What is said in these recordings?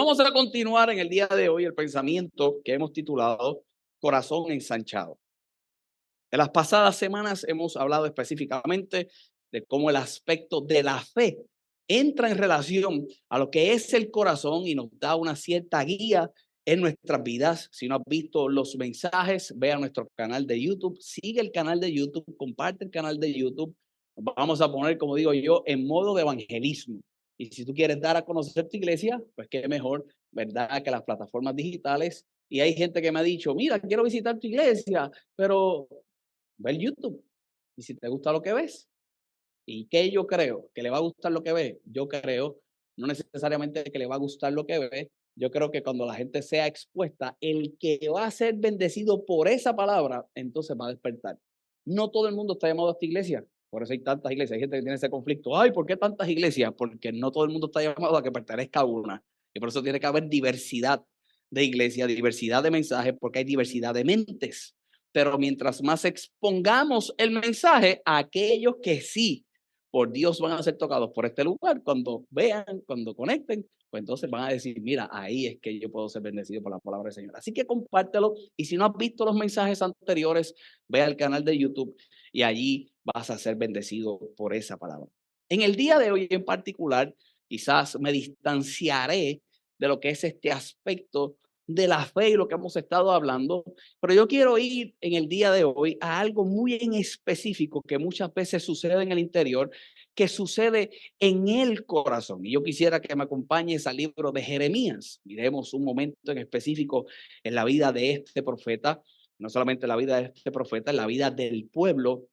vamos a continuar en el día de hoy el pensamiento que hemos titulado Corazón ensanchado. En las pasadas semanas hemos hablado específicamente de cómo el aspecto de la fe entra en relación a lo que es el corazón y nos da una cierta guía en nuestras vidas. Si no has visto los mensajes, ve a nuestro canal de YouTube, sigue el canal de YouTube, comparte el canal de YouTube. Nos vamos a poner, como digo yo, en modo de evangelismo. Y si tú quieres dar a conocer tu iglesia, pues qué mejor, ¿verdad?, que las plataformas digitales. Y hay gente que me ha dicho, mira, quiero visitar tu iglesia, pero ve el YouTube. Y si te gusta lo que ves, ¿y qué yo creo? ¿Que le va a gustar lo que ve? Yo creo, no necesariamente que le va a gustar lo que ve, yo creo que cuando la gente sea expuesta, el que va a ser bendecido por esa palabra, entonces va a despertar. No todo el mundo está llamado a esta iglesia, por eso hay tantas iglesias, hay gente que tiene ese conflicto. Ay, ¿por qué tantas iglesias? Porque no todo el mundo está llamado a que pertenezca a una. Y por eso tiene que haber diversidad de iglesias, diversidad de mensajes, porque hay diversidad de mentes. Pero mientras más expongamos el mensaje a aquellos que sí por Dios van a ser tocados por este lugar, cuando vean, cuando conecten, pues entonces van a decir, mira, ahí es que yo puedo ser bendecido por la palabra del Señor. Así que compártelo, y si no has visto los mensajes anteriores, ve al canal de YouTube y allí vas a ser bendecido por esa palabra. En el día de hoy en particular, quizás me distanciaré de lo que es este aspecto de la fe y lo que hemos estado hablando, pero yo quiero ir en el día de hoy a algo muy en específico que muchas veces sucede en el interior, que sucede en el corazón. Y yo quisiera que me acompañes al libro de Jeremías. Miremos un momento en específico en la vida de este profeta, no solamente la vida de este profeta, en la vida del pueblo,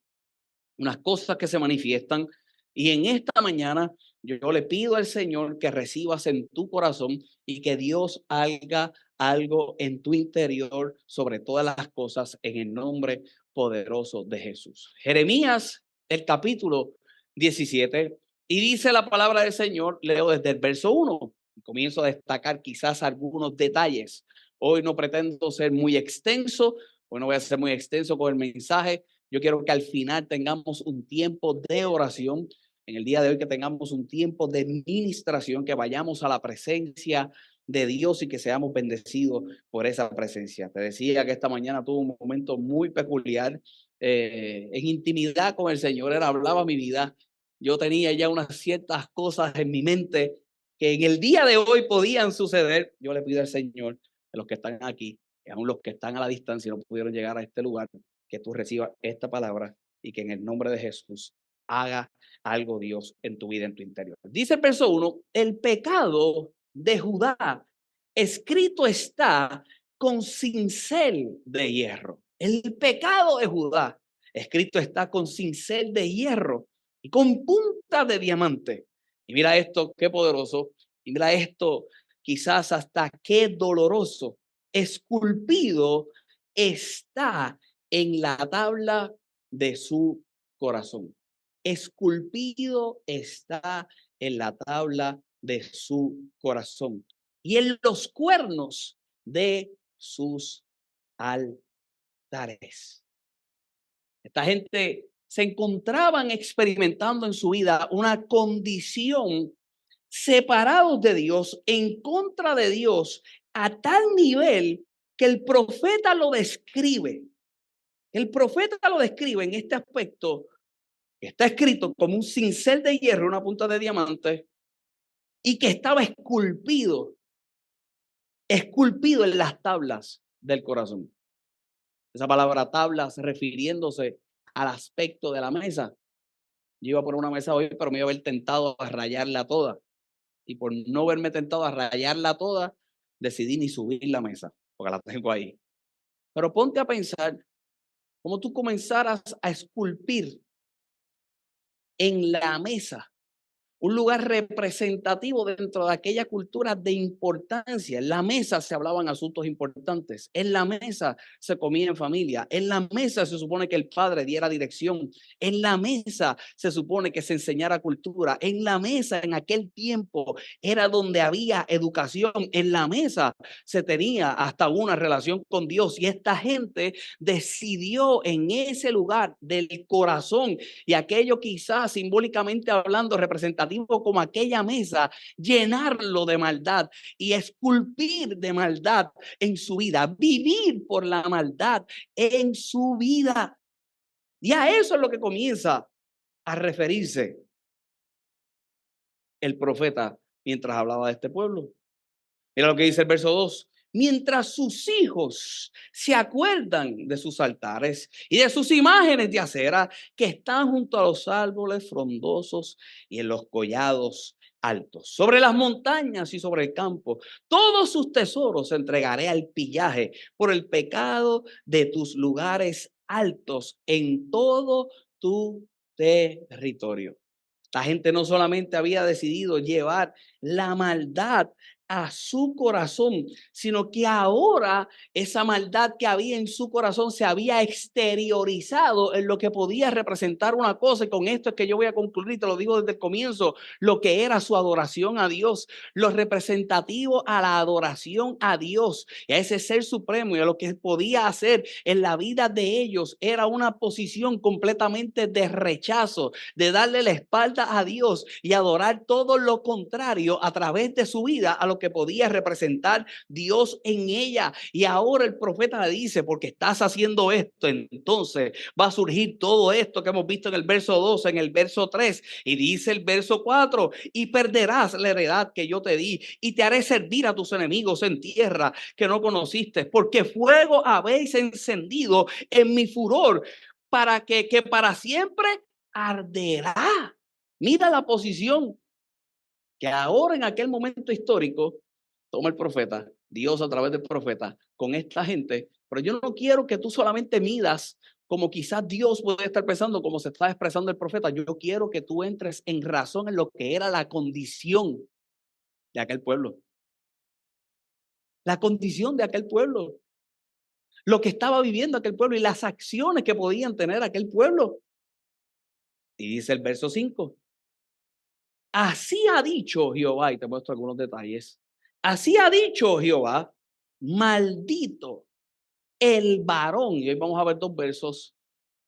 unas cosas que se manifiestan. Y en esta mañana yo le pido al Señor que recibas en tu corazón y que Dios haga algo en tu interior sobre todas las cosas en el nombre poderoso de Jesús. Jeremías, el capítulo 17, y dice la palabra del Señor, leo desde el verso 1, y comienzo a destacar quizás algunos detalles. Hoy no pretendo ser muy extenso, hoy no voy a ser muy extenso con el mensaje. Yo quiero que al final tengamos un tiempo de oración. En el día de hoy que tengamos un tiempo de ministración, que vayamos a la presencia de Dios y que seamos bendecidos por esa presencia. Te decía que esta mañana tuve un momento muy peculiar en intimidad con el Señor. Él hablaba mi vida. Yo tenía ya unas ciertas cosas en mi mente que en el día de hoy podían suceder. Yo le pido al Señor, a los que están aquí, y aún los que están a la distancia y no pudieron llegar a este lugar, que tú recibas esta palabra y que en el nombre de Jesús haga algo Dios en tu vida, en tu interior. Dice el verso 1, el pecado de Judá escrito está con cincel de hierro. El pecado de Judá escrito está con cincel de hierro y con punta de diamante. Y mira esto, qué poderoso. Y mira esto, quizás hasta qué doloroso. Esculpido está en la tabla de su corazón. Esculpido está en la tabla de su corazón y en los cuernos de sus altares. Esta gente se encontraban experimentando en su vida una condición separados de Dios, en contra de Dios, a tal nivel que el profeta lo describe. El profeta lo describe en este aspecto, que está escrito como un cincel de hierro, una punta de diamante, y que estaba esculpido en las tablas del corazón. Esa palabra tablas refiriéndose al aspecto de la mesa. Yo iba a poner una mesa hoy, pero me iba a haber tentado a rayarla toda. Y por no verme tentado a rayarla toda, decidí ni subir la mesa, porque la tengo ahí. Pero ponte a pensar cómo tú comenzaras a esculpir en la mesa un lugar representativo dentro de aquella cultura de importancia. En la mesa se hablaban asuntos importantes, en la mesa se comía en familia, en la mesa se supone que el padre diera dirección, en la mesa se supone que se enseñara cultura, en la mesa en aquel tiempo era donde había educación, en la mesa se tenía hasta una relación con Dios, y esta gente decidió en ese lugar del corazón, y aquello quizás simbólicamente hablando representativo representativo como aquella mesa, llenarlo de maldad y esculpir de maldad en su vida, vivir por la maldad en su vida. Y a eso es lo que comienza a referirse el profeta mientras hablaba de este pueblo. Mira lo que dice el verso 2. Mientras sus hijos se acuerdan de sus altares y de sus imágenes de acera que están junto a los árboles frondosos y en los collados altos, sobre las montañas y sobre el campo, todos sus tesoros entregaré al pillaje por el pecado de tus lugares altos en todo tu territorio. La gente no solamente había decidido llevar la maldad a su corazón, sino que ahora esa maldad que había en su corazón se había exteriorizado en lo que podía representar una cosa. Y con esto es que yo voy a concluir, te lo digo desde el comienzo, lo que era su adoración a Dios, lo representativo a la adoración a Dios, y a ese ser supremo, y a lo que podía hacer en la vida de ellos era una posición completamente de rechazo, de darle la espalda a Dios y adorar todo lo contrario a través de su vida a lo que podía representar Dios en ella. Y ahora el profeta le dice, porque estás haciendo esto, entonces va a surgir todo esto que hemos visto en el verso 2, en el verso 3, y dice el verso 4, y perderás la heredad que yo te di, y te haré servir a tus enemigos en tierra que no conociste, porque fuego habéis encendido en mi furor, para que para siempre arderá. Mira la posición que ahora en aquel momento histórico toma el profeta, Dios a través del profeta, con esta gente. Pero yo no quiero que tú solamente midas como quizás Dios puede estar pensando, como se está expresando el profeta. Yo quiero que tú entres en razón en lo que era la condición de aquel pueblo. La condición de aquel pueblo. Lo que estaba viviendo aquel pueblo y las acciones que podían tener aquel pueblo. Y dice el verso 5. Así ha dicho Jehová, y te muestro algunos detalles. Así ha dicho Jehová, maldito el varón. Y hoy vamos a ver dos versos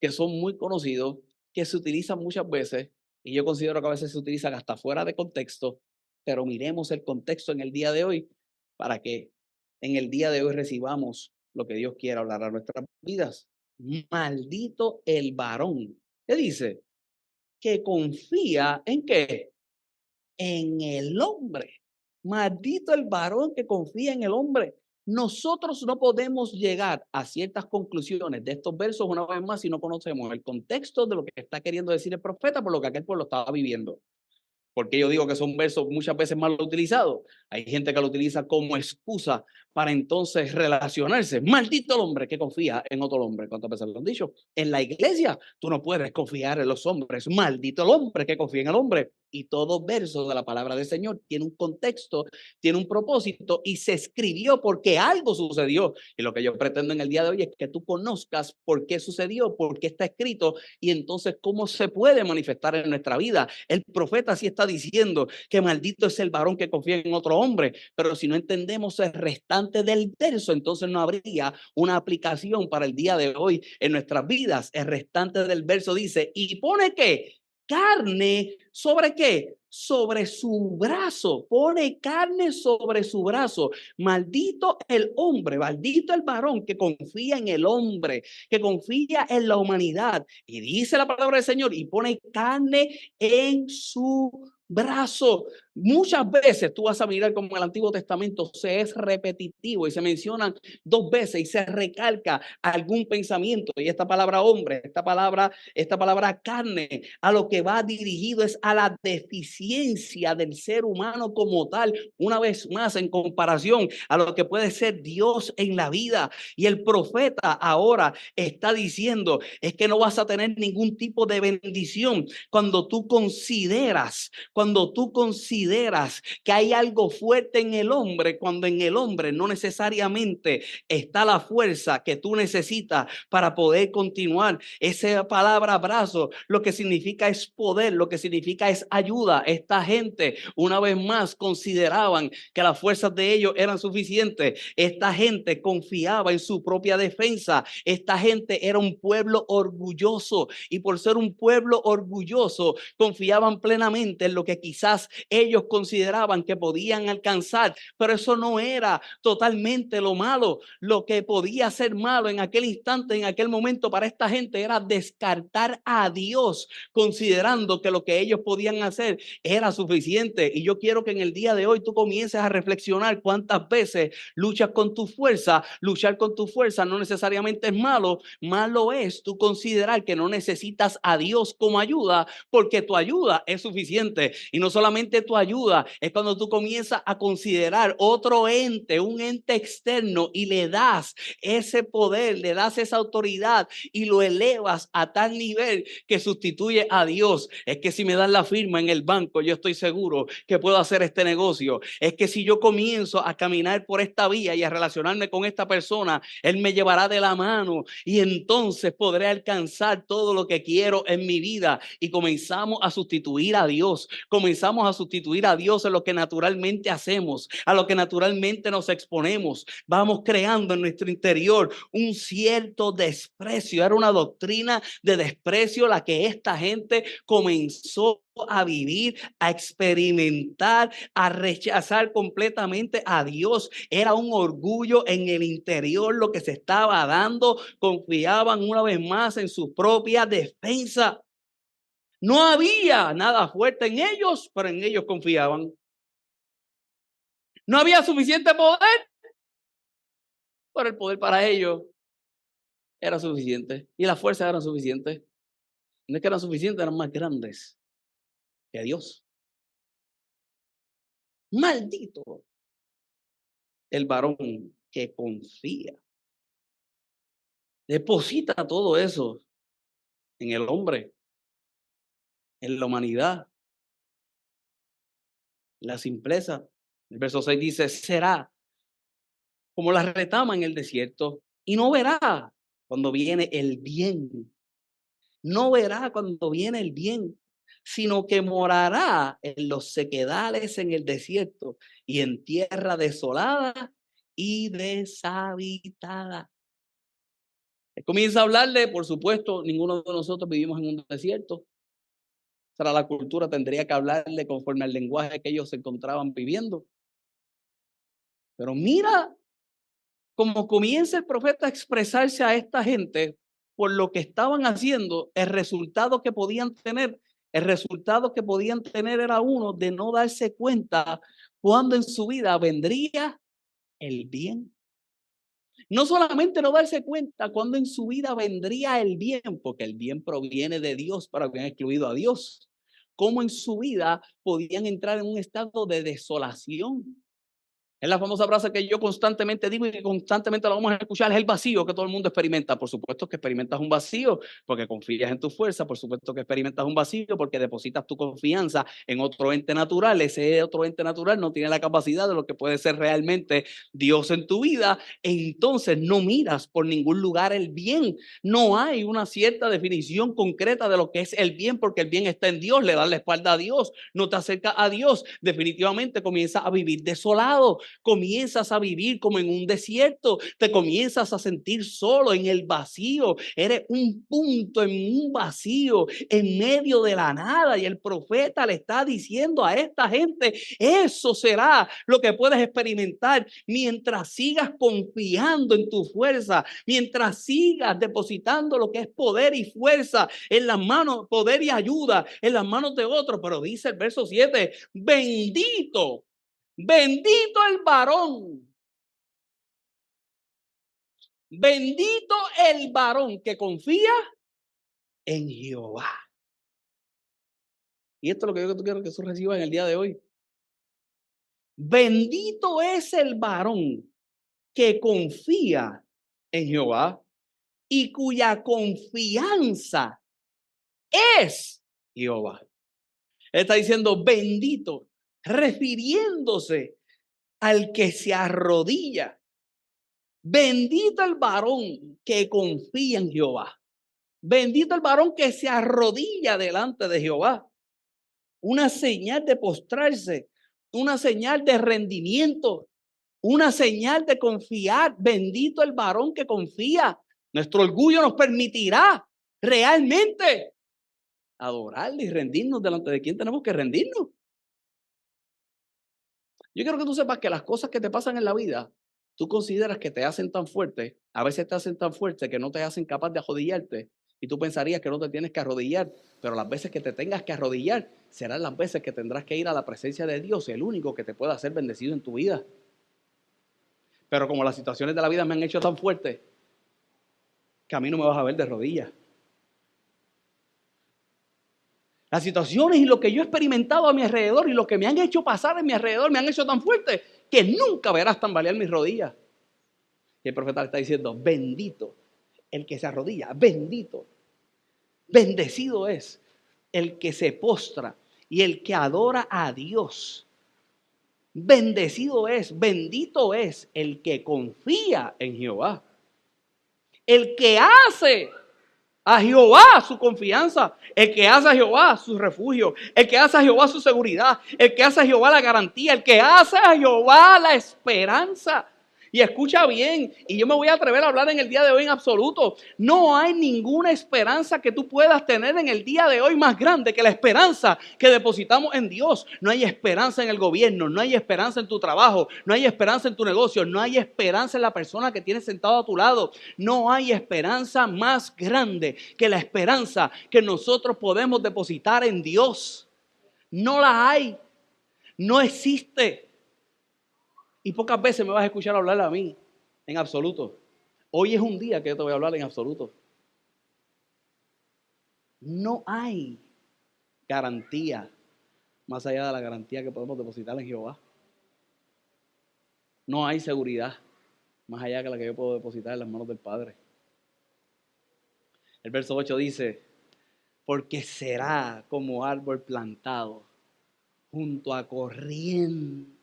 que son muy conocidos, que se utilizan muchas veces, y yo considero que a veces se utilizan hasta fuera de contexto, pero miremos el contexto en el día de hoy para que en el día de hoy recibamos lo que Dios quiera hablar a nuestras vidas. Maldito el varón. ¿Qué dice? Que confía en qué? En el hombre. Maldito el varón que confía en el hombre. Nosotros no podemos llegar a ciertas conclusiones de estos versos una vez más si no conocemos el contexto de lo que está queriendo decir el profeta por lo que aquel pueblo estaba viviendo. Porque yo digo que son versos muchas veces mal utilizados. Hay gente que lo utiliza como excusa para entonces relacionarse. Maldito el hombre que confía en otro hombre. ¿Cuántas veces lo han dicho? En la iglesia tú no puedes confiar en los hombres. Maldito el hombre que confía en el hombre. Y todo verso de la palabra del Señor tiene un contexto, tiene un propósito y se escribió porque algo sucedió. Y lo que yo pretendo en el día de hoy es que tú conozcas por qué sucedió, por qué está escrito y entonces cómo se puede manifestar en nuestra vida. El profeta sí está diciendo que maldito es el varón que confía en otro hombre, pero si no entendemos el restante del verso, entonces no habría una aplicación para el día de hoy en nuestras vidas. El restante del verso dice, y pone que carne sobre qué? Sobre su brazo, pone carne sobre su brazo. Maldito el hombre, maldito el varón que confía en el hombre, que confía en la humanidad. Y dice la palabra del Señor, y pone carne en su brazo. Muchas veces tú vas a mirar como el Antiguo Testamento se es repetitivo y se mencionan dos veces y se recalca algún pensamiento. Y esta palabra hombre, esta palabra carne, a lo que va dirigido es a la deficiencia del ser humano como tal, una vez más en comparación a lo que puede ser Dios en la vida. Y el profeta ahora está diciendo, es que no vas a tener ningún tipo de bendición cuando tú consideras que hay algo fuerte en el hombre, cuando en el hombre no necesariamente está la fuerza que tú necesitas para poder continuar. Esa palabra brazo, lo que significa es poder, lo que significa es ayuda. Esta gente, una vez más, consideraban que las fuerzas de ellos eran suficientes. Esta gente confiaba en su propia defensa. Esta gente era un pueblo orgulloso y por ser un pueblo orgulloso, confiaban plenamente en lo lo que quizás ellos consideraban que podían alcanzar, pero eso no era totalmente lo malo. Lo que podía ser malo en aquel instante, en aquel momento para esta gente era descartar a Dios, considerando que lo que ellos podían hacer era suficiente. Y yo quiero que en el día de hoy tú comiences a reflexionar cuántas veces luchas con tu fuerza. Luchar con tu fuerza no necesariamente es malo. Malo es tú considerar que no necesitas a Dios como ayuda, porque tu ayuda es suficiente. Y no solamente tu ayuda, es cuando tú comienzas a considerar otro ente, un ente externo, y le das ese poder, le das esa autoridad y lo elevas a tal nivel que sustituye a Dios. Es que si me dan la firma en el banco, yo estoy seguro que puedo hacer este negocio. Es que si yo comienzo a caminar por esta vía y a relacionarme con esta persona, Él me llevará de la mano y entonces podré alcanzar todo lo que quiero en mi vida. Y comenzamos a sustituir a Dios. Comenzamos a sustituir a Dios en lo que naturalmente hacemos, a lo que naturalmente nos exponemos. Vamos creando en nuestro interior un cierto desprecio. Era una doctrina de desprecio la que esta gente comenzó a vivir, a experimentar, a rechazar completamente a Dios. Era un orgullo en el interior lo que se estaba dando. Confiaban una vez más en su propia defensa. No había nada fuerte en ellos, pero en ellos confiaban. No había suficiente poder, pero el poder para ellos era suficiente. Y las fuerzas eran suficientes. No es que eran suficientes, eran más grandes que Dios. Maldito el varón que confía. Deposita todo eso en el hombre, en la humanidad, la simpleza. El verso 6 dice, será como la retama en el desierto y no verá cuando viene el bien. No verá cuando viene el bien, sino que morará en los sequedales en el desierto y en tierra desolada y deshabitada. Comienza a hablarle, por supuesto, ninguno de nosotros vivimos en un desierto. Para la cultura tendría que hablarle conforme al lenguaje que ellos se encontraban viviendo. Pero mira cómo comienza el profeta a expresarse a esta gente por lo que estaban haciendo, el resultado que podían tener. El resultado que podían tener era uno de no darse cuenta cuando en su vida vendría el bien. No solamente no darse cuenta cuando en su vida vendría el bien, porque el bien proviene de Dios para que hayan excluido a Dios. Cómo en su vida podían entrar en un estado de desolación. Es la famosa frase que yo constantemente digo y que constantemente la vamos a escuchar, es el vacío que todo el mundo experimenta. Por supuesto que experimentas un vacío porque confías en tu fuerza, por supuesto que experimentas un vacío porque depositas tu confianza en otro ente natural. Ese otro ente natural no tiene la capacidad de lo que puede ser realmente Dios en tu vida. Entonces no miras por ningún lugar el bien. No hay una cierta definición concreta de lo que es el bien porque el bien está en Dios. Le das la espalda a Dios, no te acercas a Dios. Definitivamente comienzas a vivir desolado. Comienzas a vivir como en un desierto, te comienzas a sentir solo en el vacío, eres un punto en un vacío, en medio de la nada, y el profeta le está diciendo a esta gente, eso será lo que puedes experimentar mientras sigas confiando en tu fuerza, mientras sigas depositando lo que es poder y fuerza en las manos, poder y ayuda en las manos de otros. Pero dice el verso 7, bendito el varón. Bendito el varón que confía en Jehová. Y esto es lo que yo quiero que tú recibas en el día de hoy. Bendito es el varón que confía en Jehová y cuya confianza es Jehová. Él está diciendo bendito, refiriéndose al que se arrodilla. Bendito el varón que confía en Jehová. Bendito el varón que se arrodilla delante de Jehová. Una señal de postrarse, una señal de rendimiento, una señal de confiar. Bendito el varón que confía. Nuestro orgullo nos permitirá realmente adorarle y rendirnos delante de quién tenemos que rendirnos. Yo quiero que tú sepas que las cosas que te pasan en la vida, tú consideras que te hacen tan fuerte, a veces te hacen tan fuerte que no te hacen capaz de arrodillarte y tú pensarías que no te tienes que arrodillar, pero las veces que te tengas que arrodillar serán las veces que tendrás que ir a la presencia de Dios, el único que te pueda hacer bendecido en tu vida. Pero como las situaciones de la vida me han hecho tan fuerte, que a mí no me vas a ver de rodillas. Las situaciones y lo que yo he experimentado a mi alrededor y lo que me han hecho pasar en mi alrededor me han hecho tan fuerte que nunca verás tambalear mis rodillas. Y el profeta le está diciendo, bendito el que se arrodilla, bendito, bendecido es el que se postra y el que adora a Dios. Bendecido es, bendito es el que confía en Jehová. El que hace a Jehová su confianza, el que hace a Jehová su refugio, el que hace a Jehová su seguridad, el que hace a Jehová la garantía, el que hace a Jehová la esperanza. Y escucha bien, y yo me voy a atrever a hablar en el día de hoy en absoluto. No hay ninguna esperanza que tú puedas tener en el día de hoy más grande que la esperanza que depositamos en Dios. No hay esperanza en el gobierno, no hay esperanza en tu trabajo, no hay esperanza en tu negocio, no hay esperanza en la persona que tienes sentado a tu lado. No hay esperanza más grande que la esperanza que nosotros podemos depositar en Dios. No la hay, no existe. Y pocas veces me vas a escuchar hablar a mí en absoluto. Hoy es un día que yo te voy a hablar en absoluto. No hay garantía más allá de la garantía que podemos depositar en Jehová. No hay seguridad más allá que la que yo puedo depositar en las manos del Padre. El verso 8 dice, porque será como árbol plantado junto a corrientes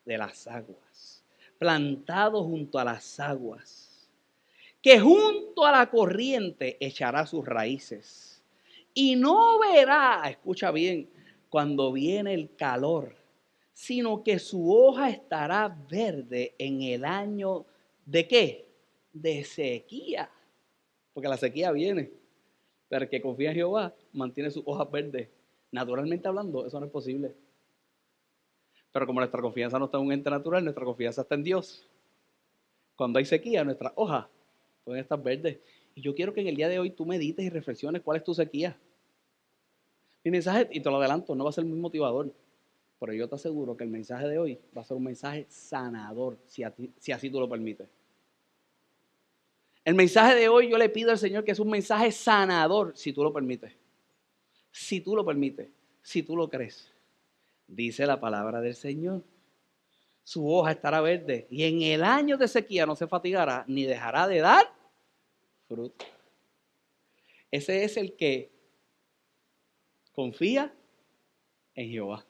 de las aguas. Plantado junto a las aguas, que junto a la corriente echará sus raíces y no verá, escucha bien, cuando viene el calor, sino que su hoja estará verde en el año ¿de qué? De sequía, porque la sequía viene, pero el que confía en Jehová mantiene sus hojas verdes. Naturalmente hablando, eso no es posible. Pero como nuestra confianza no está en un ente natural, nuestra confianza está en Dios. Cuando hay sequía, nuestras hojas pueden estar verdes. Y yo quiero que en el día de hoy tú medites y reflexiones cuál es tu sequía. Mi mensaje, y te lo adelanto, no va a ser muy motivador, pero yo te aseguro que el mensaje de hoy va a ser un mensaje sanador, si así tú lo permites. El mensaje de hoy yo le pido al Señor que es un mensaje sanador, si tú lo permites. Si tú lo permites, si tú lo crees. Dice la palabra del Señor. Su hoja estará verde y en el año de sequía no se fatigará ni dejará de dar fruto. Ese es el que confía en Jehová.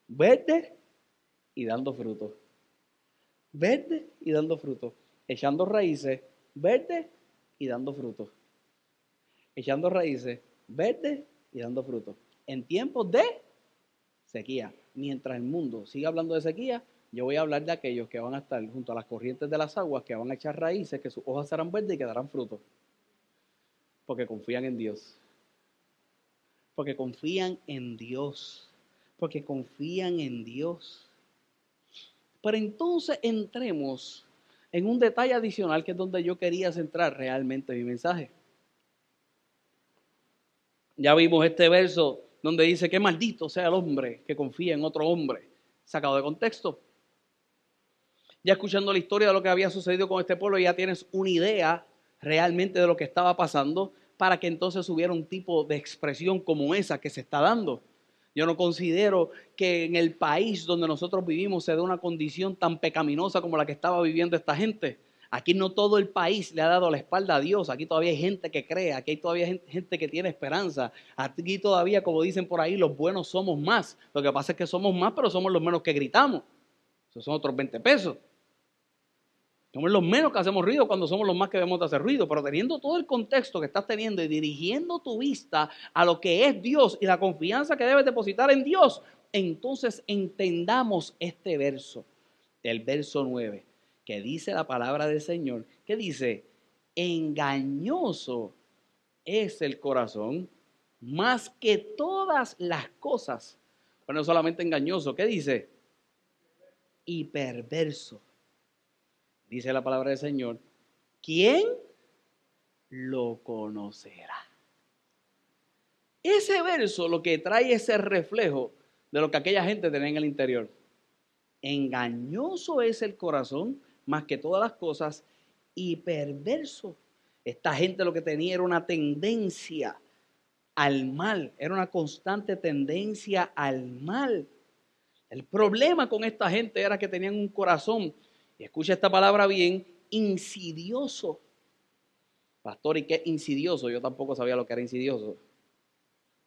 Verde y dando fruto. Verde y dando fruto. Echando raíces, verde y dando fruto. Echando raíces, verde y dando fruto. En tiempos de sequía. Mientras el mundo siga hablando de sequía, yo voy a hablar de aquellos que van a estar junto a las corrientes de las aguas, que van a echar raíces, que sus hojas serán verdes y que darán fruto. Porque confían en Dios. Porque confían en Dios. Porque confían en Dios. Pero entonces entremos en un detalle adicional que es donde yo quería centrar realmente mi mensaje. Ya vimos este verso donde dice que maldito sea el hombre que confía en otro hombre, sacado de contexto. Ya escuchando la historia de lo que había sucedido con este pueblo, ya tienes una idea realmente de lo que estaba pasando para que entonces hubiera un tipo de expresión como esa que se está dando. Yo no considero que en el país donde nosotros vivimos se dé una condición tan pecaminosa como la que estaba viviendo esta gente. Aquí no todo el país le ha dado la espalda a Dios. Aquí todavía hay gente que cree, aquí hay todavía gente que tiene esperanza. Aquí todavía, como dicen por ahí, los buenos somos más. Lo que pasa es que somos más, pero somos los menos que gritamos. Esos son otros 20 pesos. Somos los menos que hacemos ruido cuando somos los más que debemos de hacer ruido. Pero teniendo todo el contexto que estás teniendo y dirigiendo tu vista a lo que es Dios y la confianza que debes depositar en Dios, entonces entendamos este verso, el verso 9, que dice la palabra del Señor, que dice, engañoso es el corazón más que todas las cosas. Pero no solamente engañoso, ¿qué dice? Y perverso. Dice la palabra del Señor. ¿Quién lo conocerá? Ese verso lo que trae es el reflejo de lo que aquella gente tenía en el interior. Engañoso es el corazón más que todas las cosas y perverso. Esta gente lo que tenía era una tendencia al mal, era una constante tendencia al mal. El problema con esta gente era que tenían un corazón, y escucha esta palabra bien, insidioso. Pastor, ¿y qué es insidioso? Yo tampoco sabía lo que era insidioso.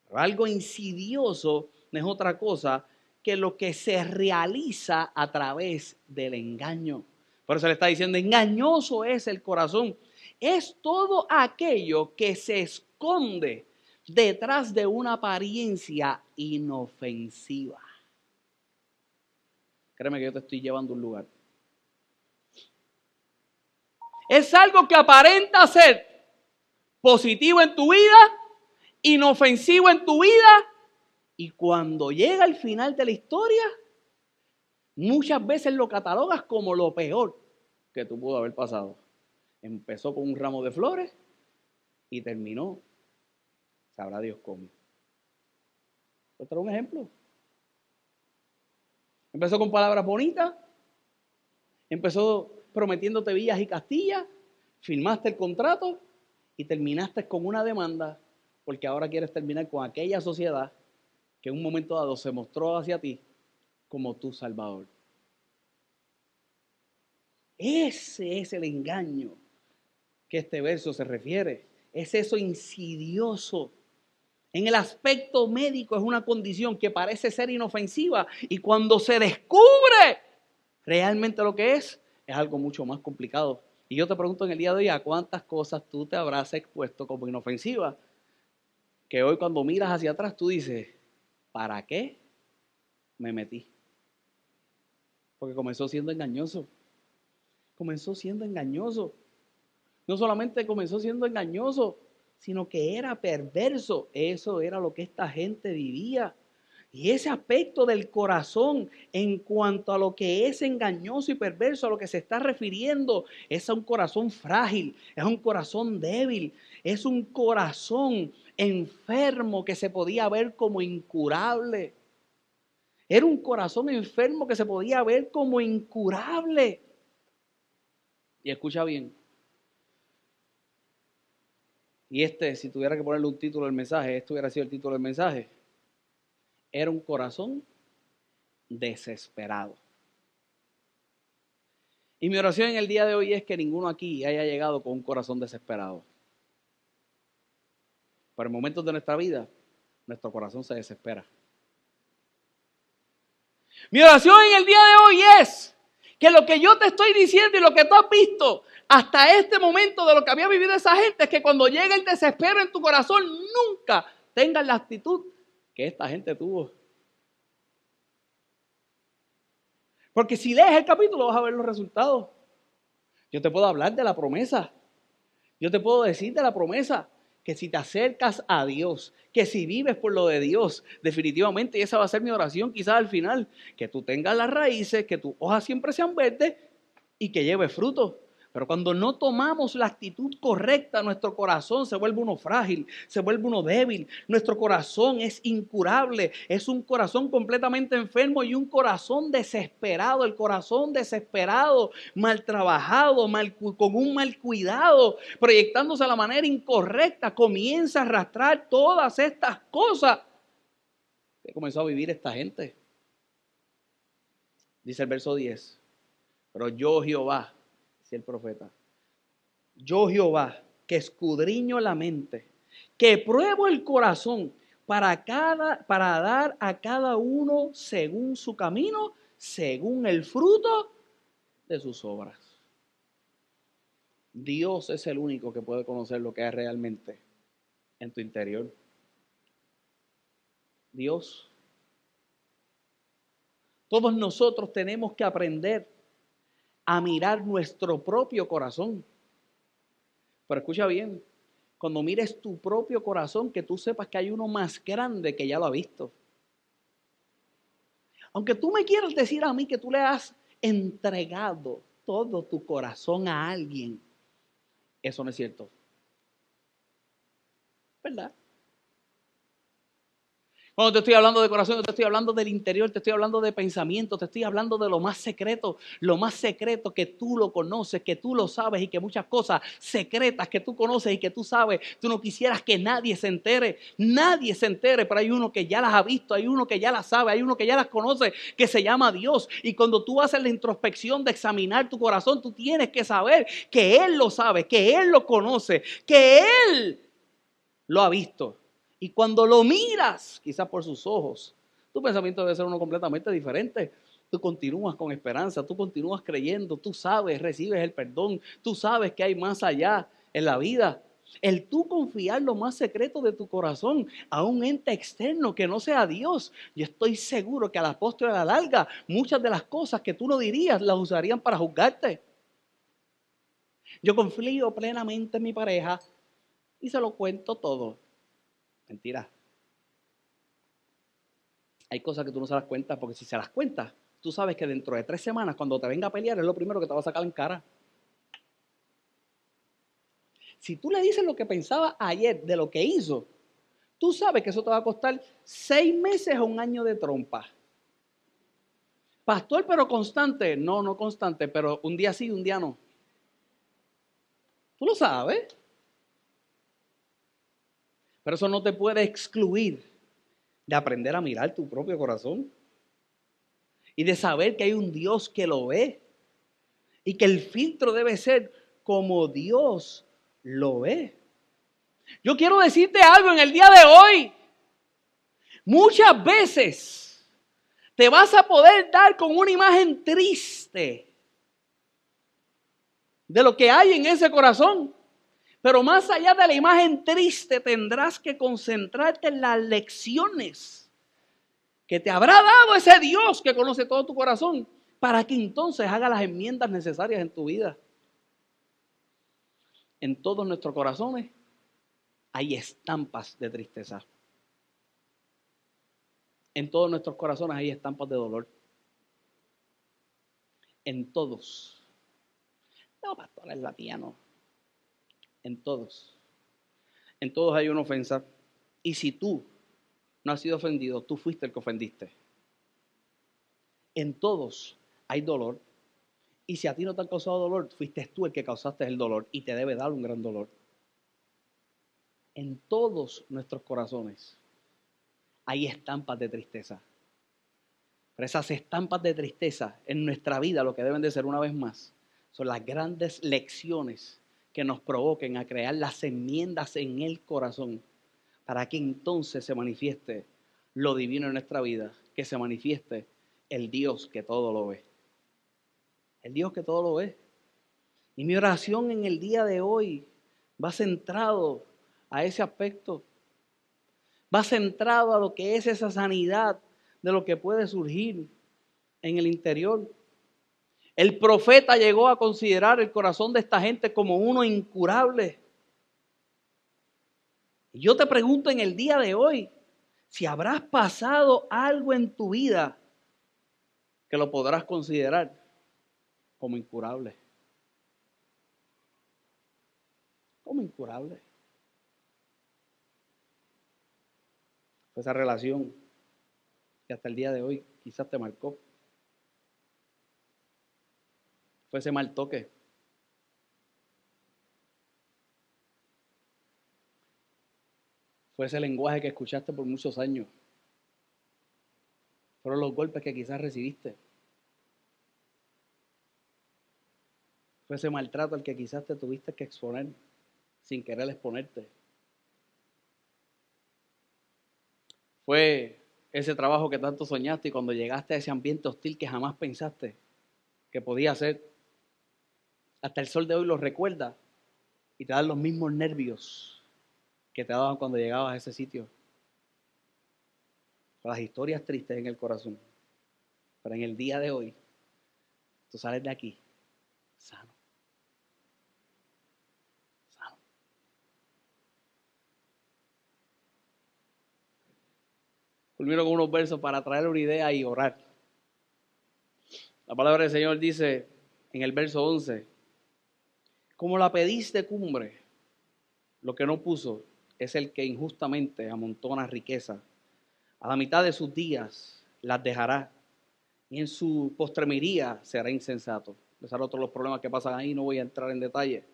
Pero algo insidioso no es otra cosa que lo que se realiza a través del engaño. Por eso le está diciendo, engañoso es el corazón. Es todo aquello que se esconde detrás de una apariencia inofensiva. Créeme que yo te estoy llevando a un lugar. Es algo que aparenta ser positivo en tu vida, inofensivo en tu vida, y cuando llega el final de la historia, muchas veces lo catalogas como lo peor que tú pudo haber pasado. Empezó con un ramo de flores y terminó, sabrá Dios cómo. ¿Otro un ejemplo? Empezó con palabras bonitas, empezó prometiéndote villas y castillas, firmaste el contrato y terminaste con una demanda porque ahora quieres terminar con aquella sociedad que en un momento dado se mostró hacia ti como tu Salvador. Ese es el engaño que este verso se refiere. Es eso insidioso. En el aspecto médico es una condición que parece ser inofensiva y cuando se descubre realmente lo que es algo mucho más complicado. Y yo te pregunto en el día de hoy, ¿a cuántas cosas tú te habrás expuesto como inofensiva? Que hoy cuando miras hacia atrás tú dices, ¿para qué me metí? Porque comenzó siendo engañoso. Comenzó siendo engañoso. No solamente comenzó siendo engañoso, sino que era perverso. Eso era lo que esta gente vivía. Y ese aspecto del corazón en cuanto a lo que es engañoso y perverso, a lo que se está refiriendo, es a un corazón frágil, es un corazón débil, es un corazón enfermo que se podía ver como incurable. Era un corazón enfermo que se podía ver como incurable. Y escucha bien. Y si tuviera que ponerle un título al mensaje, este hubiera sido el título del mensaje. Era un corazón desesperado. Y mi oración en el día de hoy es que ninguno aquí haya llegado con un corazón desesperado. Pero en momentos de nuestra vida, nuestro corazón se desespera. Mi oración en el día de hoy es que lo que yo te estoy diciendo y lo que tú has visto hasta este momento de lo que había vivido esa gente es que cuando llegue el desespero en tu corazón, nunca tengas la actitud que esta gente tuvo. Porque si lees el capítulo vas a ver los resultados. Yo te puedo hablar de la promesa. Yo te puedo decir de la promesa que si te acercas a Dios, que si vives por lo de Dios, definitivamente, y esa va a ser mi oración quizás al final, que tú tengas las raíces, que tus hojas siempre sean verdes y que lleve fruto. Pero cuando no tomamos la actitud correcta, nuestro corazón se vuelve uno frágil, se vuelve uno débil. Nuestro corazón es incurable, es un corazón completamente enfermo y un corazón desesperado. El corazón desesperado, mal trabajado, con un mal cuidado, proyectándose de la manera incorrecta, comienza a arrastrar todas estas cosas que comenzó a vivir esta gente. Dice el verso 10, pero yo Jehová, dice el profeta, yo Jehová, que escudriño la mente, que pruebo el corazón para dar a cada uno según su camino, según el fruto de sus obras. Dios es el único que puede conocer lo que hay realmente en tu interior. Dios. Todos nosotros tenemos que aprender a mirar nuestro propio corazón. Pero escucha bien, cuando mires tu propio corazón, que tú sepas que hay uno más grande que ya lo ha visto. Aunque tú me quieras decir a mí que tú le has entregado todo tu corazón a alguien, eso no es cierto. ¿Verdad? Cuando te estoy hablando de corazón, te estoy hablando del interior, te estoy hablando de pensamiento, te estoy hablando de lo más secreto que tú lo conoces, que tú lo sabes y que muchas cosas secretas que tú conoces y que tú sabes, tú no quisieras que nadie se entere, pero hay uno que ya las ha visto, hay uno que ya las sabe, hay uno que ya las conoce, que se llama Dios. Y cuando tú haces la introspección de examinar tu corazón, tú tienes que saber que Él lo sabe, que Él lo conoce, que Él lo ha visto. Y cuando lo miras, quizás por sus ojos, tu pensamiento debe ser uno completamente diferente. Tú continúas con esperanza, tú continúas creyendo, tú sabes, recibes el perdón, tú sabes que hay más allá en la vida. El tú confiar lo más secreto de tu corazón a un ente externo que no sea Dios. Yo estoy seguro que al apóstol a la larga, muchas de las cosas que tú no dirías las usarían para juzgarte. Yo confío plenamente en mi pareja y se lo cuento todo. Mentira. Hay cosas que tú no se las cuentas, porque si se las cuentas, tú sabes que dentro de 3 semanas, cuando te venga a pelear, es lo primero que te va a sacar en cara. Si tú le dices lo que pensaba ayer de lo que hizo, tú sabes que eso te va a costar 6 meses o 1 año de trompa. Pastor, pero constante. No, no constante, pero un día sí, un día no. Tú lo sabes. Pero eso no te puede excluir de aprender a mirar tu propio corazón y de saber que hay un Dios que lo ve y que el filtro debe ser como Dios lo ve. Yo quiero decirte algo en el día de hoy. Muchas veces te vas a poder dar con una imagen triste de lo que hay en ese corazón. Pero más allá de la imagen triste, tendrás que concentrarte en las lecciones que te habrá dado ese Dios que conoce todo tu corazón, para que entonces haga las enmiendas necesarias en tu vida. En todos nuestros corazones hay estampas de tristeza. En todos nuestros corazones hay estampas de dolor. En todos. No, pastor, es latino. En todos. En todos hay una ofensa. Y si tú no has sido ofendido, tú fuiste el que ofendiste. En todos hay dolor. Y si a ti no te han causado dolor, fuiste tú el que causaste el dolor y te debe dar un gran dolor. En todos nuestros corazones hay estampas de tristeza. Pero esas estampas de tristeza en nuestra vida, lo que deben de ser una vez más, son las grandes lecciones que nos provoquen a crear las enmiendas en el corazón para que entonces se manifieste lo divino en nuestra vida, que se manifieste el Dios que todo lo ve. El Dios que todo lo ve. Y mi oración en el día de hoy va centrado a ese aspecto. Va centrado a lo que es esa sanidad de lo que puede surgir en el interior. El profeta llegó a considerar el corazón de esta gente como uno incurable. Y yo te pregunto en el día de hoy, si habrás pasado algo en tu vida que lo podrás considerar como incurable. Como incurable. Fue esa relación que hasta el día de hoy quizás te marcó. Fue ese mal toque. Fue ese lenguaje que escuchaste por muchos años. Fueron los golpes que quizás recibiste. Fue ese maltrato al que quizás te tuviste que exponer sin querer exponerte. Fue ese trabajo que tanto soñaste y cuando llegaste a ese ambiente hostil que jamás pensaste que podía ser. Hasta el sol de hoy lo recuerda y te dan los mismos nervios que te daban cuando llegabas a ese sitio. Con las historias tristes en el corazón. Pero en el día de hoy, tú sales de aquí sano. Sano. Culmino con unos versos para traer una idea y orar. La palabra del Señor dice en el verso 11, como la pediste cumbre, lo que no puso es el que injustamente amontona riqueza. A la mitad de sus días las dejará y en su postremería será insensato. Esos son otros los problemas que pasan ahí, no voy a entrar en detalle,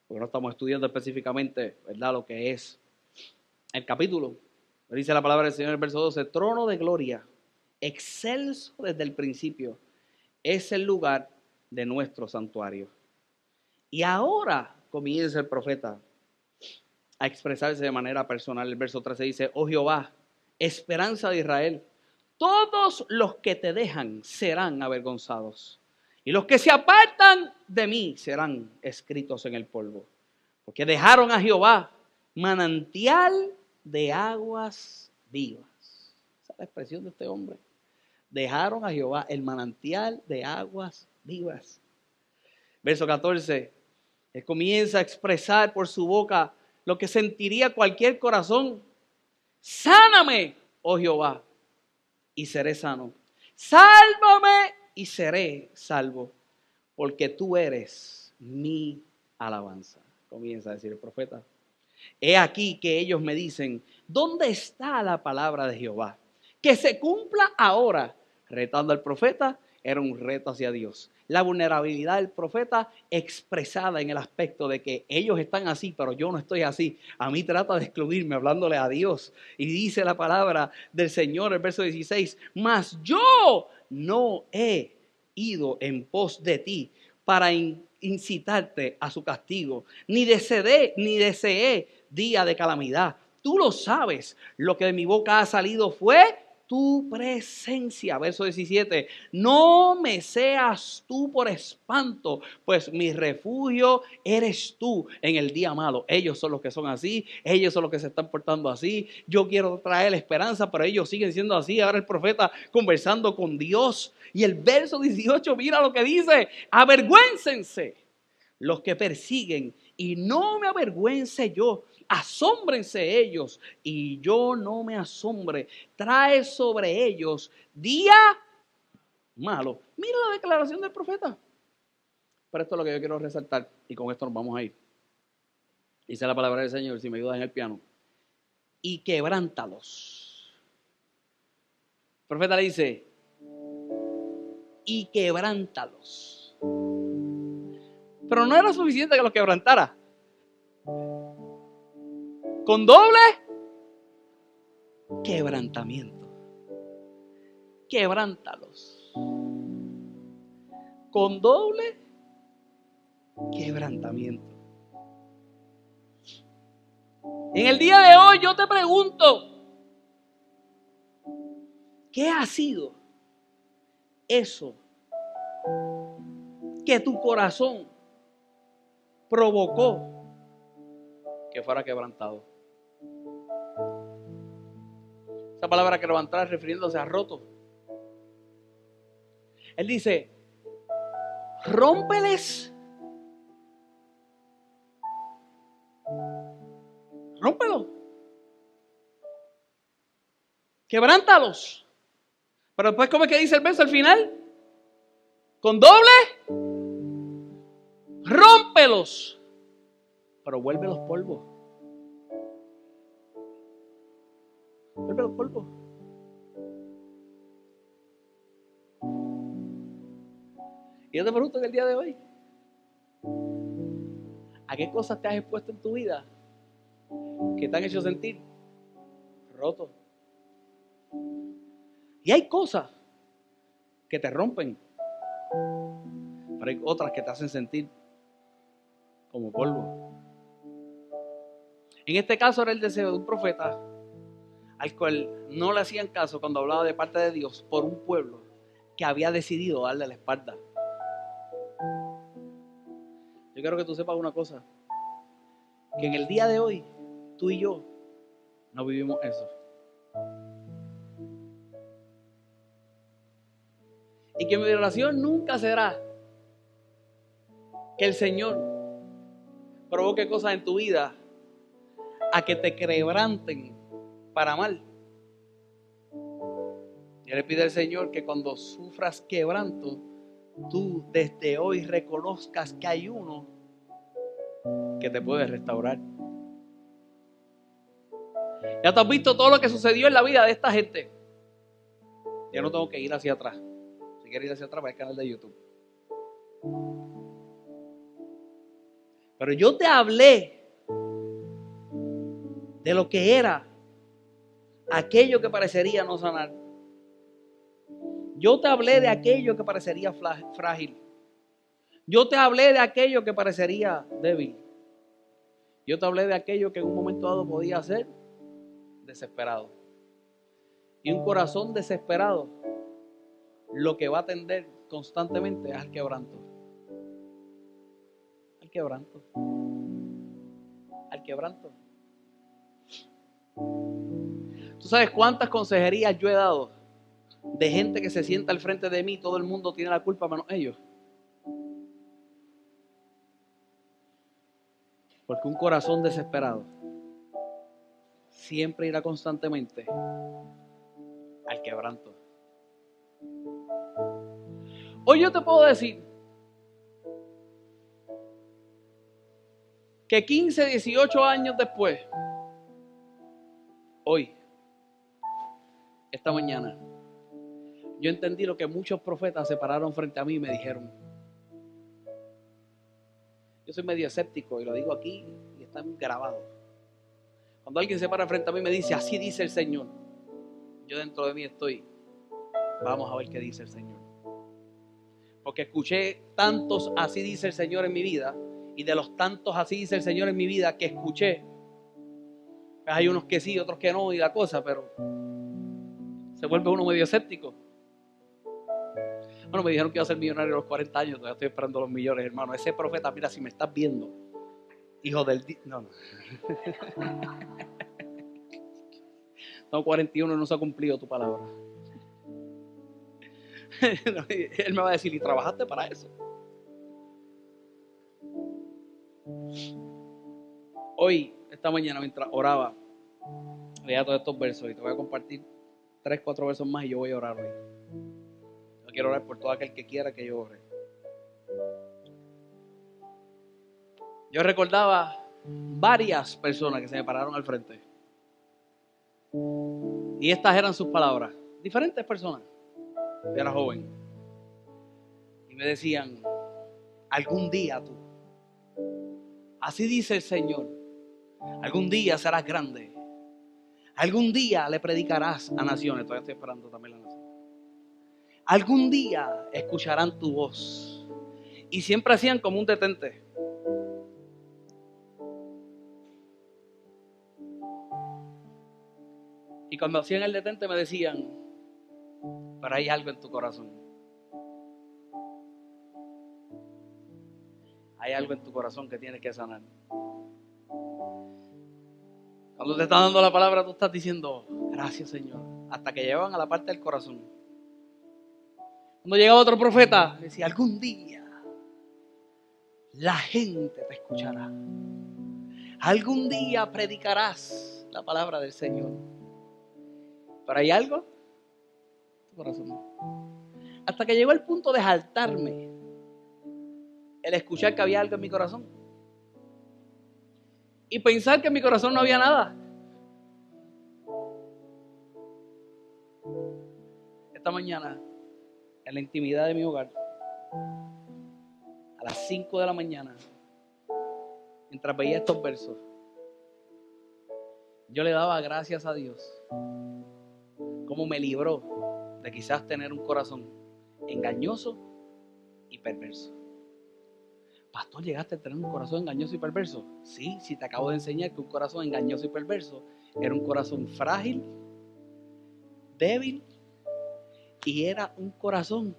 porque no estamos estudiando específicamente, ¿verdad?, lo que es el capítulo. Dice la palabra del Señor en el verso 12, trono de gloria, excelso desde el principio, es el lugar de nuestro santuario. Y ahora comienza el profeta a expresarse de manera personal. El verso 13 dice, oh Jehová, esperanza de Israel, todos los que te dejan serán avergonzados, y los que se apartan de mí serán escritos en el polvo, porque dejaron a Jehová manantial de aguas vivas. Esa es la expresión de este hombre. Dejaron a Jehová el manantial de aguas vivas. Verso 14, él comienza a expresar por su boca lo que sentiría cualquier corazón. Sáname, oh Jehová, y seré sano. Sálvame y seré salvo, porque tú eres mi alabanza. Comienza a decir el profeta. He aquí que ellos me dicen, ¿dónde está la palabra de Jehová? Que se cumpla ahora. Retando al profeta era un reto hacia Dios. La vulnerabilidad del profeta expresada en el aspecto de que ellos están así, pero yo no estoy así. A mí trata de excluirme hablándole a Dios. Y dice la palabra del Señor, el verso 16, mas yo no he ido en pos de ti para incitarte a su castigo, ni deseé día de calamidad. Tú lo sabes, lo que de mi boca ha salido fue tu presencia. Verso 17, no me seas tú por espanto, pues mi refugio eres tú en el día malo. Ellos son los que son así, ellos son los que se están portando así. Yo quiero traer esperanza, pero ellos siguen siendo así. Ahora el profeta conversando con Dios. Y el verso 18, mira lo que dice, avergüéncense los que persiguen y no me avergüence yo. Asómbrense ellos y yo no me asombre. Trae sobre ellos día malo. Mira la declaración del profeta. Pero esto es lo que yo quiero resaltar y con esto nos vamos a ir. Dice la palabra del Señor, si me ayudas en el piano. Y quebrántalos. El profeta le dice, y quebrántalos. Pero no era suficiente que los quebrantara. Con doble quebrantamiento. Quebrántalos. Con doble quebrantamiento. En el día de hoy yo te pregunto, ¿qué ha sido eso que tu corazón provocó que fuera quebrantado? Esa palabra quebrantar refiriéndose a roto. Él dice, rómpeles. Rómpelo. Quebrántalos. Pero después, ¿cómo es que dice el verso al final? Con doble, rómpelos. Pero vuélvelos polvo. Vuélvelos polvo. Y yo te pregunto en el día de hoy, ¿a qué cosas te has expuesto en tu vida que te han hecho sentir roto? Y hay cosas que te rompen, pero hay otras que te hacen sentir como polvo. En este caso era el deseo de un profeta al cual no le hacían caso cuando hablaba de parte de Dios por un pueblo que había decidido darle la espalda. Yo quiero que tú sepas una cosa, que en el día de hoy tú y yo no vivimos eso. Y que mi oración nunca será que el Señor provoque cosas en tu vida a que te quebranten para mal. Yo le pido al Señor que cuando sufras quebranto, tú desde hoy reconozcas que hay uno que te puede restaurar. Ya te has visto todo lo que sucedió en la vida de esta gente. Ya no tengo que ir hacia atrás. Si quieres ir hacia atrás, va al canal de YouTube. Pero yo te hablé de lo que era aquello que parecería no sanar. Yo te hablé de aquello que parecería frágil. Yo te hablé de aquello que parecería débil. Yo te hablé de aquello que en un momento dado podía ser desesperado. Y un corazón desesperado lo que va a tender constantemente es al quebranto. Al quebranto. Al quebranto. ¿Tú sabes cuántas consejerías yo he dado de gente que se sienta al frente de mí? Todo el mundo tiene la culpa menos ellos. Porque un corazón desesperado siempre irá constantemente al quebranto. Hoy yo te puedo decir que 15, 18 años después, hoy, esta mañana, yo entendí lo que muchos profetas se pararon frente a mí y me dijeron. Yo soy medio escéptico y lo digo aquí y está grabado. Cuando alguien se para frente a mí y me dice, así dice el Señor, yo dentro de mí estoy, vamos a ver qué dice el Señor. Porque escuché tantos así dice el Señor en mi vida, y de los tantos así dice el Señor en mi vida que escuché, pues hay unos que sí, otros que no y la cosa, pero se vuelve uno medio escéptico. Bueno, me dijeron que iba a ser millonario a los 40 años, todavía estoy esperando los millones, hermano. Ese profeta, mira, si me estás viendo, hijo del... No. No, 41 no se ha cumplido tu palabra. Él me va a decir, ¿y trabajaste para eso? Hoy, esta mañana, mientras oraba, leía todos estos versos y te voy a compartir 3, 4 versos más y yo voy a orar hoy. Yo quiero orar por todo aquel que quiera que yo ore. Yo recordaba varias personas que se me pararon al frente. Y estas eran sus palabras. Diferentes personas. Yo era joven. Y me decían, algún día tú, así dice el Señor, algún día serás grande. Algún día le predicarás a naciones. Todavía estoy esperando también la nación. Algún día escucharán tu voz. Y siempre hacían como un detente. Y cuando hacían el detente me decían, pero hay algo en tu corazón. Hay algo en tu corazón que tienes que sanar. Cuando te están dando la palabra, tú estás diciendo, gracias Señor. Hasta que llegaban a la parte del corazón. Cuando llegaba otro profeta, decía, algún día la gente te escuchará. Algún día predicarás la palabra del Señor. Pero hay algo en tu corazón. Hasta que llegó el punto de jaltarme el escuchar que había algo en mi corazón. Y pensar que en mi corazón no había nada. Esta mañana, en la intimidad de mi hogar, a las 5 de la mañana, mientras veía estos versos, yo le daba gracias a Dios cómo me libró de quizás tener un corazón engañoso y perverso. Pastor, ¿llegaste a tener un corazón engañoso y perverso? Sí, sí, te acabo de enseñar que un corazón engañoso y perverso era un corazón frágil, débil, y era un corazón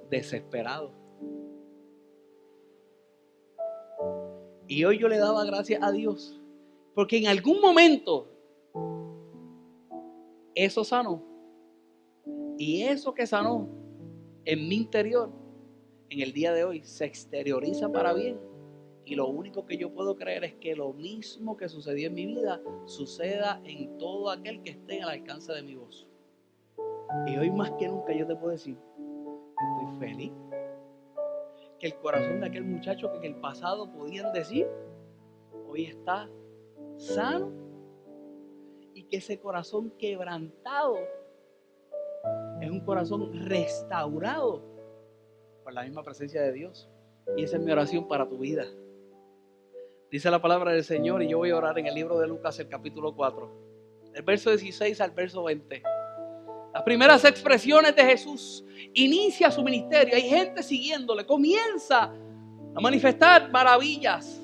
desesperado. Y hoy yo le daba gracias a Dios, porque en algún momento eso sanó. Y eso que sanó en mi interior, en el día de hoy, se exterioriza para bien. Y lo único que yo puedo creer es que lo mismo que sucedió en mi vida suceda en todo aquel que esté al alcance de mi voz. Y hoy más que nunca yo te puedo decir que estoy feliz. Que el corazón de aquel muchacho que en el pasado podían decir, hoy está sano. Y que ese corazón quebrantado es un corazón restaurado por la misma presencia de Dios. Y esa es mi oración para tu vida. Dice la palabra del Señor, y yo voy a orar en el libro de Lucas, el capítulo 4, el verso 16 al verso 20. Las primeras expresiones de Jesús. Inicia su ministerio, hay gente siguiéndole, comienza a manifestar maravillas,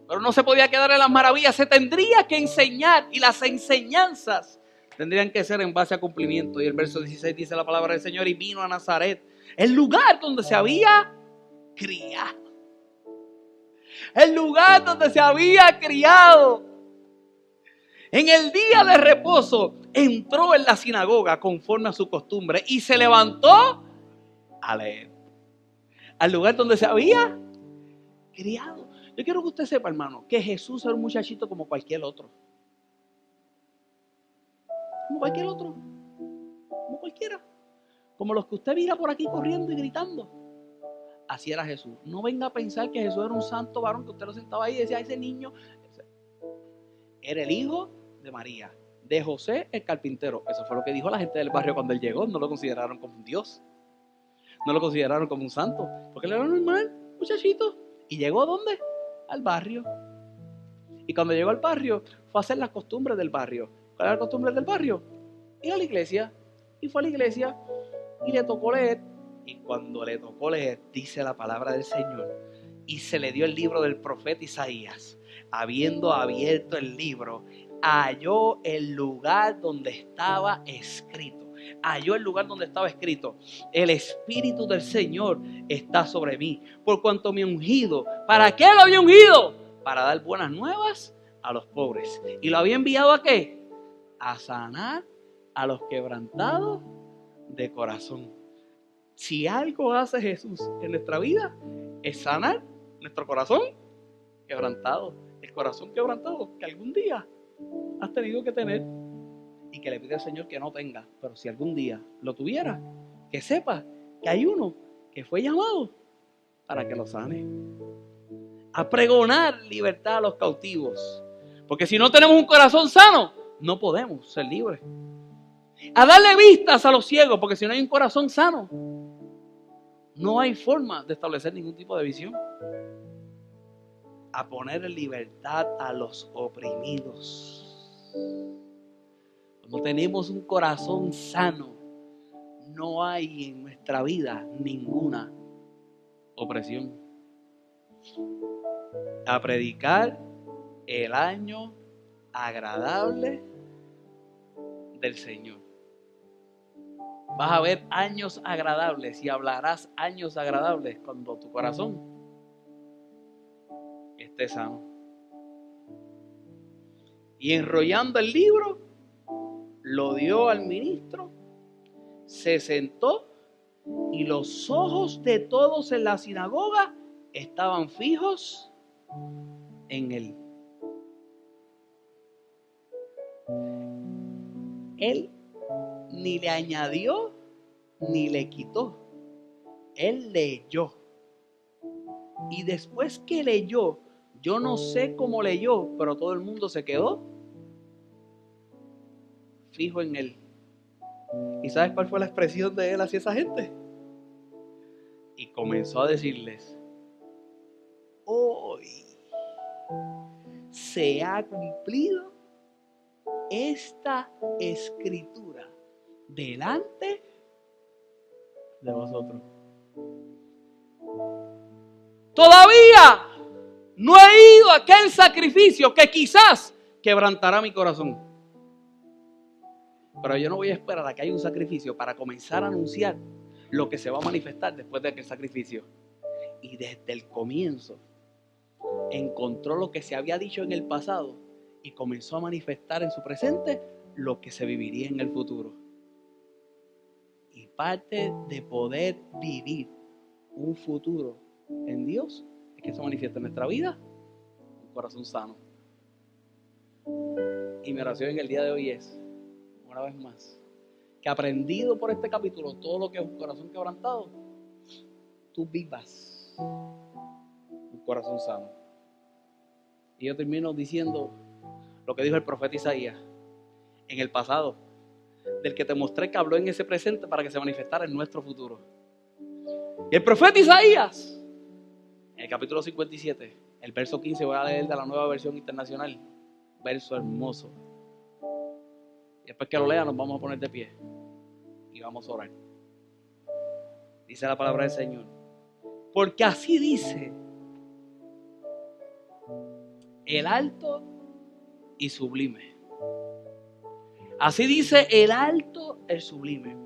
pero no se podía quedar en las maravillas, se tendría que enseñar, y las enseñanzas tendrían que ser en base a cumplimiento. Y el verso 16 dice la palabra del Señor, y vino a Nazaret, el lugar donde se había criado. El lugar donde se había criado. En el día de reposo entró en la sinagoga conforme a su costumbre y se levantó a leer. Al lugar donde se había criado. Yo quiero que usted sepa, hermano, que Jesús era un muchachito como cualquier otro. Como cualquier otro. Como cualquiera. Como los que usted mira por aquí corriendo y gritando. Así era Jesús. No venga a pensar que Jesús era un santo varón que usted lo sentaba ahí y decía, ese niño era el hijo de María, de José el carpintero. Eso fue lo que dijo la gente del barrio cuando él llegó. No lo consideraron como un Dios. No lo consideraron como un santo. Porque él era normal, muchachito. ¿Y llegó a dónde? Al barrio. Y cuando llegó al barrio, fue a hacer las costumbres del barrio. ¿Cuál era la costumbre del barrio? Ir a la iglesia. Y fue a la iglesia y le tocó leer. Y cuando le tocó leer, dice la palabra del Señor, y se le dio el libro del profeta Isaías. Habiendo abierto el libro, halló el lugar donde estaba escrito. Halló el lugar donde estaba escrito: el Espíritu del Señor está sobre mí, por cuanto me ha ungido. ¿Para qué lo había ungido? Para dar buenas nuevas a los pobres. ¿Y lo había enviado a qué? A sanar a los quebrantados de corazón. Si algo hace Jesús en nuestra vida, es sanar nuestro corazón quebrantado. El corazón quebrantado que algún día has tenido que tener y que le pide al Señor que no tenga. Pero si algún día lo tuviera, que sepa que hay uno que fue llamado para que lo sane. A pregonar libertad a los cautivos. Porque si no tenemos un corazón sano, no podemos ser libres. A darle vistas a los ciegos, porque si no hay un corazón sano, no hay forma de establecer ningún tipo de visión. A poner en libertad a los oprimidos. Cuando tenemos un corazón sano, no hay en nuestra vida ninguna opresión. A predicar el año agradable del Señor. Vas a ver años agradables y hablarás años agradables cuando tu corazón esté sano. Y enrollando el libro, lo dio al ministro, se sentó y los ojos de todos en la sinagoga estaban fijos en él. Él ni le añadió ni le quitó. Él leyó. Y después que leyó, yo no sé cómo leyó, pero todo el mundo se quedó fijo en él. ¿Y sabes cuál fue la expresión de él hacia esa gente? Y comenzó a decirles: hoy se ha cumplido esta escritura delante de vosotros. Todavía no he ido a aquel sacrificio que quizás quebrantará mi corazón. Pero yo no voy a esperar a que haya un sacrificio para comenzar a anunciar lo que se va a manifestar después de aquel sacrificio. Y desde el comienzo encontró lo que se había dicho en el pasado y comenzó a manifestar en su presente lo que se viviría en el futuro. Y parte de poder vivir un futuro en Dios es que se manifiesta en nuestra vida un corazón sano. Y mi oración en el día de hoy es, una vez más, que aprendido por este capítulo todo lo que es un corazón quebrantado, tú vivas un corazón sano. Y yo termino diciendo lo que dijo el profeta Isaías en el pasado, del que te mostré que habló en ese presente para que se manifestara en nuestro futuro. Y el profeta Isaías, en el capítulo 57, el verso 15, voy a leer de la Nueva Versión Internacional, verso hermoso. Y después que lo lea nos vamos a poner de pie y vamos a orar. Dice la palabra del Señor: porque así dice el alto y sublime. Así dice el alto, el sublime,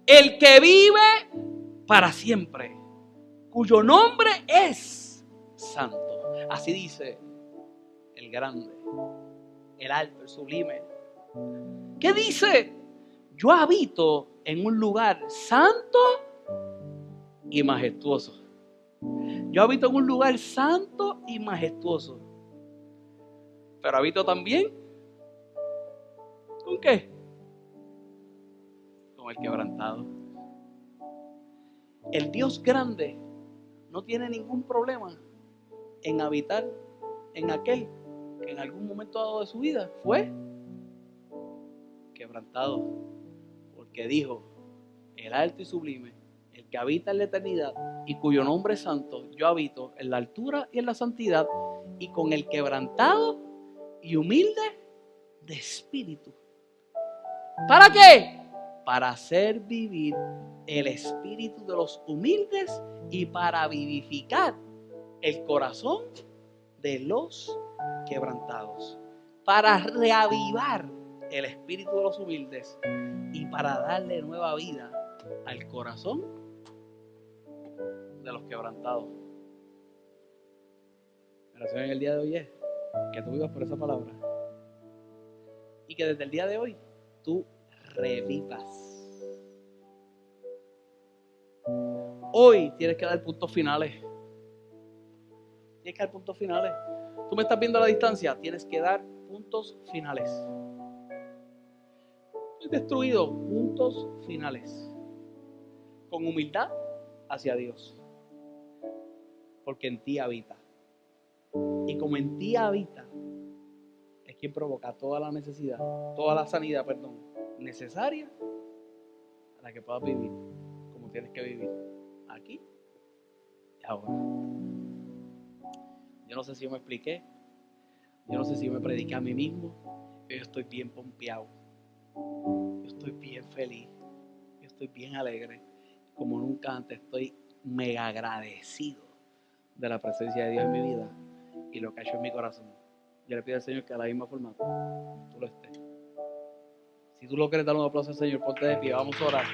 el que vive para siempre, cuyo nombre es santo. Así dice el grande, el alto, el sublime. ¿Qué dice? Yo habito en un lugar santo y majestuoso. Yo habito en un lugar santo y majestuoso. Pero habito también, ¿con qué? Con el quebrantado. El Dios grande no tiene ningún problema en habitar en aquel que en algún momento dado de su vida fue quebrantado, porque dijo: el alto y sublime, el que habita en la eternidad y cuyo nombre es santo, yo habito en la altura y en la santidad, y con el quebrantado y humilde de espíritu. ¿Para qué? Para hacer vivir el espíritu de los humildes y para vivificar el corazón de los quebrantados, para reavivar el espíritu de los humildes y para darle nueva vida al corazón de los quebrantados. Mi oración en el día de hoy es que tú vivas por esa palabra y que desde el día de hoy tú revivas. Hoy tienes que dar puntos finales. Tienes que dar puntos finales. Tú me estás viendo a la distancia, tienes que dar puntos finales. Estoy destruido, puntos finales. Con humildad hacia Dios. Porque en ti habita. Y como en ti habita, es quien provoca toda la necesidad, toda la sanidad, necesaria para que puedas vivir como tienes que vivir aquí y ahora. Yo no sé si yo me expliqué, yo no sé si yo me prediqué a mí mismo, pero yo estoy bien pompeado, yo estoy bien feliz, yo estoy bien alegre, como nunca antes. Estoy mega agradecido de la presencia de Dios en mi vida y lo que ha hecho en mi corazón. Yo le pido al Señor que a la misma forma tú lo estés. Si tú lo quieres dar un aplauso al Señor, ponte de pie, vamos a orar.